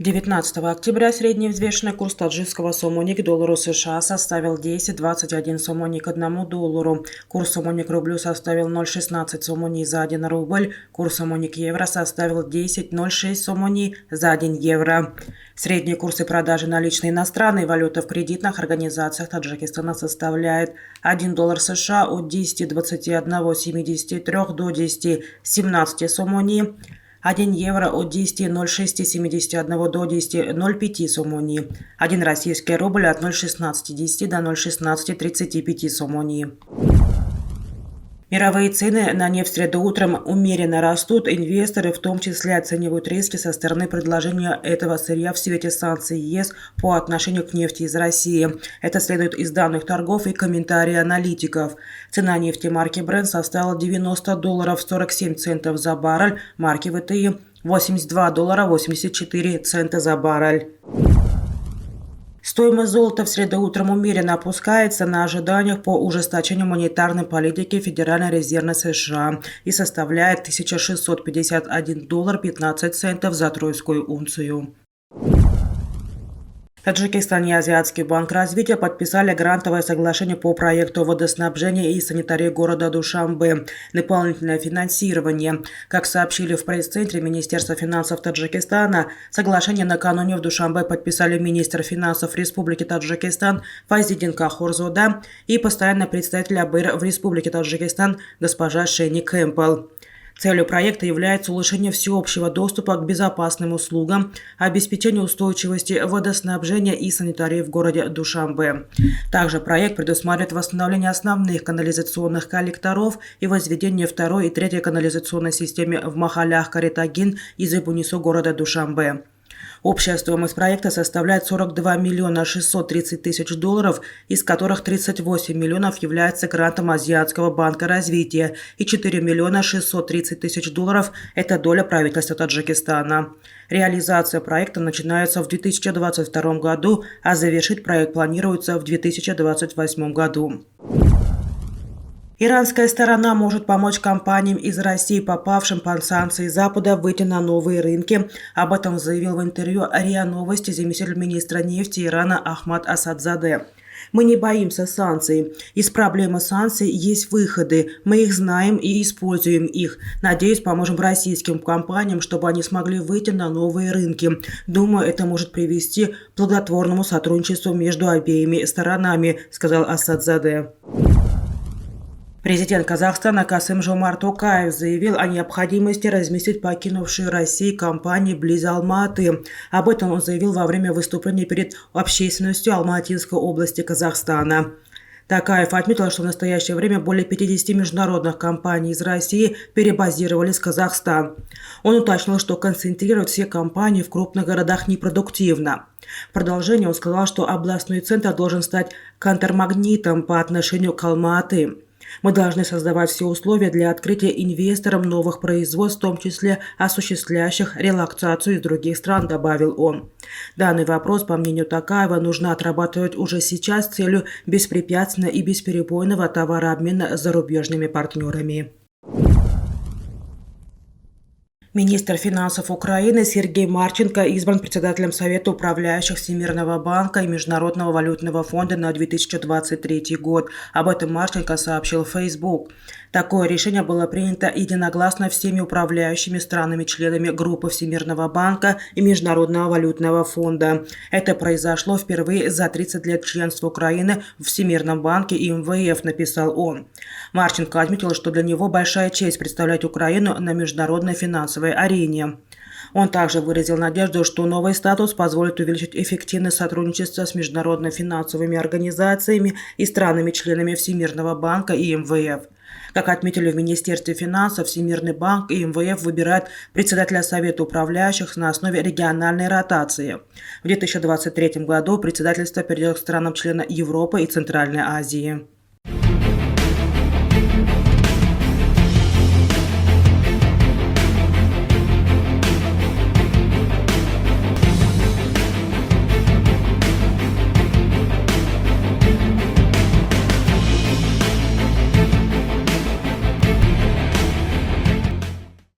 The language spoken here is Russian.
19 октября средний взвешенный курс таджикского сомони к доллару США составил 10,21 сомони к $1. Курс сомони к рублю составил 0,16 сомони за 1 рубль. Курс сомони к евро составил 10,06 сомони за 1 евро. Средние курсы продажи наличной иностранной валюты в кредитных организациях Таджикистана составляет $1 США от 10,2173 до 10,17 сомони. 1 евро от 10,0671 до 10,05 сомони. 1 российский рубль от 0,1610 до 0,1635 сомони. Мировые цены на нефть в среду утром умеренно растут. Инвесторы в том числе оценивают риски со стороны предложения этого сырья в свете санкций ЕС по отношению к нефти из России. Это следует из данных торгов и комментариев аналитиков. Цена нефти марки Brent составила $90.47 за баррель, марки ВТИ $82.84 за баррель. Стоимость золота в среду утром умеренно опускается на ожиданиях по ужесточению монетарной политики Федеральной резервной США и составляет $1651.15 за тройскую унцию. Таджикистан и Азиатский банк развития подписали грантовое соглашение по проекту водоснабжения и санитарии города Душанбе. Дополнительное финансирование. Как сообщили в пресс-центре Министерства финансов Таджикистана, соглашение накануне в Душанбе подписали министр финансов Республики Таджикистан Файзиддин Кахурзода и постоянный представитель АБЭР в Республике Таджикистан госпожа Шени Кэмпбелл. Целью проекта является улучшение всеобщего доступа к безопасным услугам, обеспечение устойчивости водоснабжения и санитарии в городе Душанбе. Также проект предусматривает восстановление основных канализационных коллекторов и возведение второй и третьей канализационной системы в Махалях Каритагин и Зебунису города Душанбе. Общая стоимость проекта составляет $42 630 000, из которых 38 миллионов является грантом Азиатского банка развития и $4 630 000 – это доля правительства Таджикистана. Реализация проекта начинается в 2022 году, а завершить проект планируется в 2028 году. Иранская сторона может помочь компаниям из России, попавшим под санкции Запада, выйти на новые рынки. Об этом заявил в интервью РИА Новости заместитель министра нефти Ирана Ахмад Асадзаде. Мы не боимся санкций. Из проблемы санкций есть выходы. Мы их знаем и используем их. Надеюсь, поможем российским компаниям, чтобы они смогли выйти на новые рынки. Думаю, это может привести к плодотворному сотрудничеству между обеими сторонами, сказал Асадзаде. Президент Казахстана Касым-Жомарт Токаев заявил о необходимости разместить покинувшие Россию компании близ Алматы. Об этом он заявил во время выступления перед общественностью Алматинской области Казахстана. Токаев отметил, что в настоящее время более 50 международных компаний из России перебазировались в Казахстан. Он уточнил, что концентрировать все компании в крупных городах непродуктивно. В продолжение он сказал, что областной центр должен стать контрмагнитом по отношению к Алматы. Мы должны создавать все условия для открытия инвесторам новых производств, в том числе осуществляющих релокацию из других стран, добавил он. Данный вопрос, по мнению Токаева, нужно отрабатывать уже сейчас с целью беспрепятственного и бесперебойного товарообмена с зарубежными партнерами. Министр финансов Украины Сергей Марченко избран председателем Совета управляющих Всемирного банка и Международного валютного фонда на 2023 год. Об этом Марченко сообщил в Facebook. Такое решение было принято единогласно всеми управляющими странами-членами группы Всемирного банка и Международного валютного фонда. Это произошло впервые за 30 лет членства Украины в Всемирном банке и МВФ, написал он. Марченко отметил, что для него большая честь представлять Украину на международной финансовой арене. Он также выразил надежду, что новый статус позволит увеличить эффективное сотрудничество с международными финансовыми организациями и странами-членами Всемирного банка и МВФ. Как отметили в Министерстве финансов, Всемирный банк и МВФ выбирают председателя Совета управляющих на основе региональной ротации. В 2023 году председательство перейдет к странам-членам Европы и Центральной Азии.